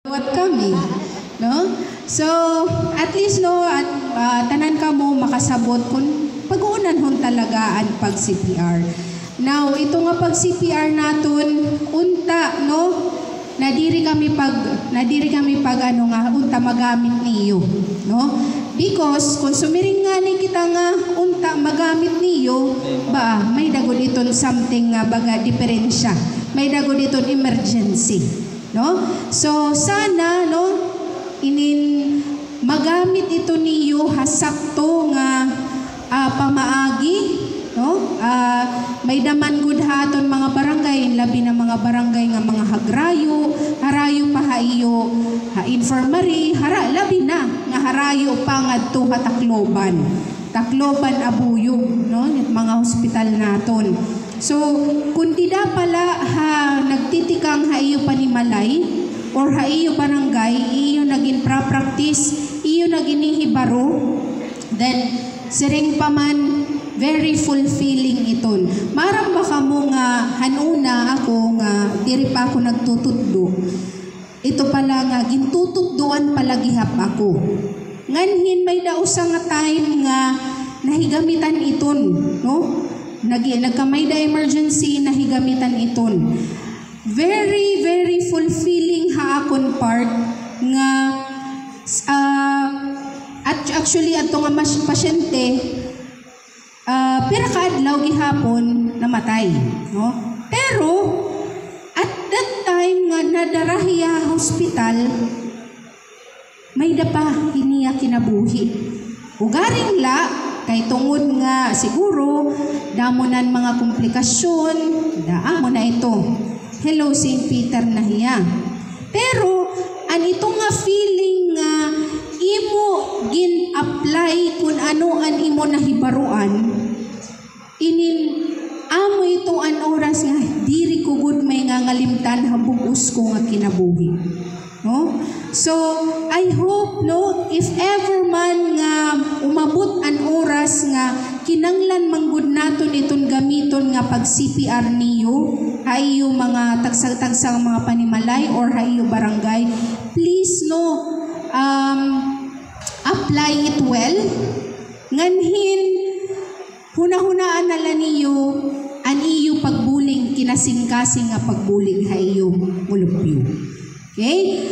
What kami, no? So, at least no, at tanan ka mo makasabot kung pag-uunan hon talaga ang pag-CPR. Now, ito nga pag-CPR naton unta, no? Nadiri kami pag ano nga unta magamit niyo, no? Because kung sumiring nga ni kita nga unta magamit niyo, ba may dagod iton something nga baga diferensya. May dagod iton emergency. No? So sana no magamit ito niyo hasakto nga pamaagi, no? May daman gud haton mga barangay, labi na mga barangay nga mga harayo pahaiyo, infirmary, labi na nga harayo pa ngadto Tacloban Abuyog, no? Mga hospital naton. So, kung tida pala nagtitikang haiyo panimalay or haiyo barangay, iyo naging practice, iyo naging hibaro, then siring pa man very fulfilling iton. Marang baka mo nga hanuna ako nga diri pa ako nagtutudlo. Ito pala nga gintutuddoan palagihap ako. Nganhin may dausa nga time nga nahigamitan iton, no? Nagkamay da emergency nahigamitan iton. Very, very fulfilling haakon part nga at actually ato nga pasyente pira kaadlaw gihapon namatay, no? Pero at that time nga nadarahiya hospital may dapa hiniya kinabuhi. Ugaring la kay tungod nga siguro damonan mga komplikasyon, daamo na ito. Hello St. Peter na hiya. Pero an ito nga feeling nga imo gin-apply kung ano an imo nahibaruan, amo ito an oras nga diri ko gud may nga ngalimtan habugos ko nga kinabuhi. No? So, I hope, no, if ever man nga umabot an oras nga kinanglan manggud naton iton gamiton nga pag-CPR niyo, hayo mga tagsang mga panimalay or hayo barangay, please, no, apply it well. Nganhin, hunahunaan nala niyo, an iyo pagbuling kinasing-kasing nga pagbuling hayo mulupyo. Okay?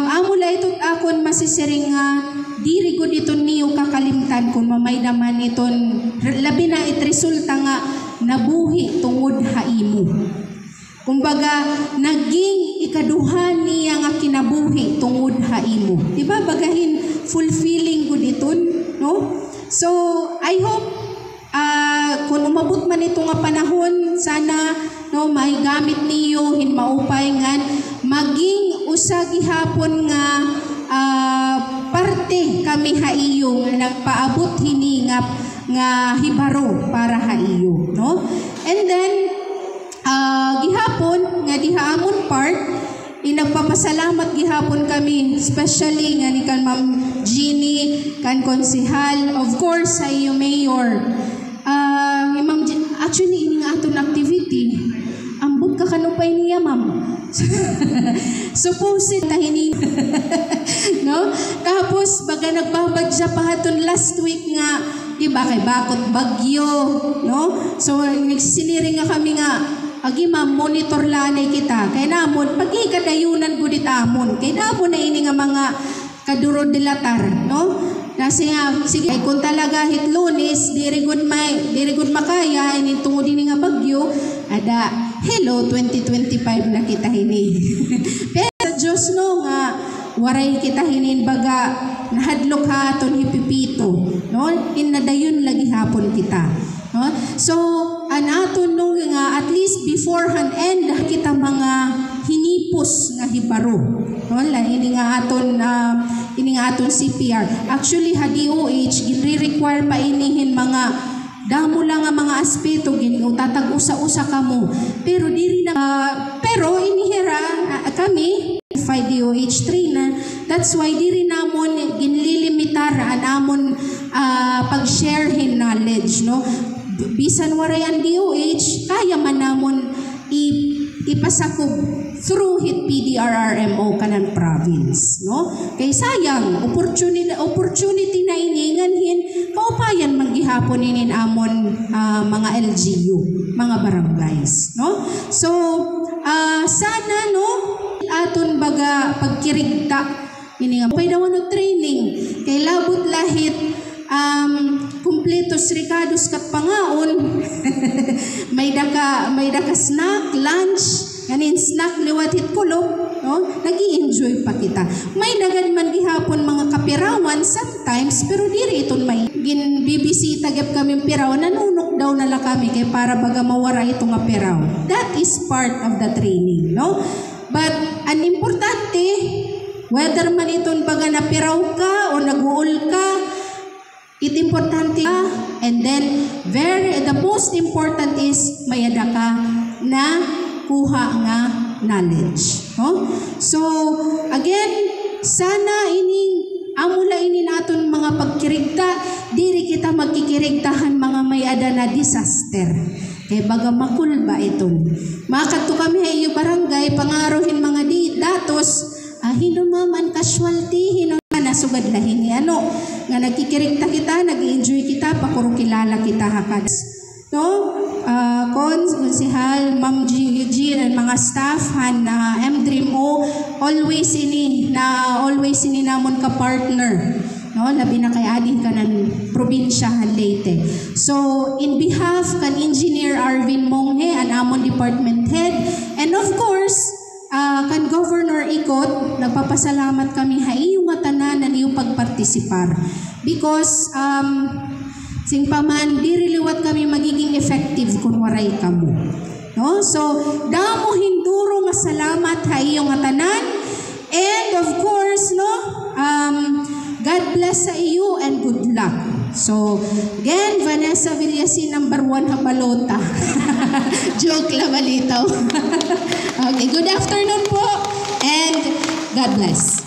Amula ito akon masisiring nga diri gud iton niyo kakalimtan kung mamay naman iton labi na resulta nga nabuhi tungod haimo. Kumbaga naging ikaduhan niya nga kinabuhi tungod haimo. Diba bagahin fulfilling gud iton, no? So I hope kung umabot man ito nga panahon, sana no maigamit niyo hin maupay nga maging usagi hapon nga parte kami haiyo nga nagpaabot hini nga hibaro para haiyo, no? And then gihapon nga dihaamon part nagpapasalamat gihapon kami especially nga ni kan Ma'am Jeannie, kan konsehal, of course sa iyo mayor. Ma'am actually ini nga aton activity ambot ka kanupay niya ma'am. Suppose tahini no? Tapos baga nagbabad siya pahaton last week nga, di ba kay bakot bagyo, no? So nagsisiniring nga kami nga agi ma'am monitor lanay kita kay namon pagi kadayunan gud itamon kay namon na ini nga mga kadurod dilatar, no? Kasi nga sige kung talaga hit Lunes diri gud makaya ini tungod ini nga bagyo ada hello 2025 na kita hini. Pero sa Diyos no nga waray kita hinin baga nahadlok ha aton hipipito, no? Inadayon lagi hapon kita, no? So anaton no nga at least beforehand end kita mga hinipos nga hibaro, no? Ini nga aton CPR. Actually ha DOH gini-require pa inihin mga damo lang nga mga aspeto tatag usa-usa kamo pero diri na pero inihira kami DOH 3 na that's why diri namon ginlilimitar an amon pag-share hin knowledge, no? Bisan waray ang DOH kaya man namon ipasakop through hit PDRRMO kanan province, no? Kay sayang opportunity na ininganhin kaupayan manggihapon inin amon mga LGU, mga barangays, no? So sana no aton baga pagkirigta ini nga pwede daw training kay labot lahit kumpletos ricados kat pangaon may daka snack lunch kanin snack liwat hit kulog, no? Nag-i-enjoy pa kita. May dagad man gihapon mga kapirawan sometimes pero diri iton may gin BBC tagap kami piraw nanunok daw nala kami kay para baga mawara ito nga piraw. That is part of the training, no? But an importante whether man iton baga na piraw ka o nag-uol ka, it importante ka, and then the most important is mayada ka na kuha nga knowledge, no? So again, sana amula ini naton mga pagkirigta, diri kita magkikirigtahan mga mayada na disaster. Kay baga makulba iton. Makadto kami hayo barangay pangarohin mga datos, hinumaman casualty, nasugad lahin ni ano nga nagkikirigta kita, nag-enjoy kita, pakuro kilala kita hakad. No? Konsihal, Ma'am Eugene, and mga staff, M-Dream-O, always ini namon ka partner. No? Labi na kay adin ka ng probinsya Leyte. So, in behalf kan Engineer Arvin Monghe, an amon department head, and of course, kan Governor Ikot, nagpapasalamat kami iyong matanan iyong pagpartisipar. Because, sing paman, di riliwat kami magiging effective kung waray kamo. No? So, damo hinduro masalamat iyong matanan. And of course, no, God bless sa iyo and good luck. So, again, Vanessa Villasin, number 1 Habalota. Joke lang, malitaw. Okay, good afternoon po, and God bless.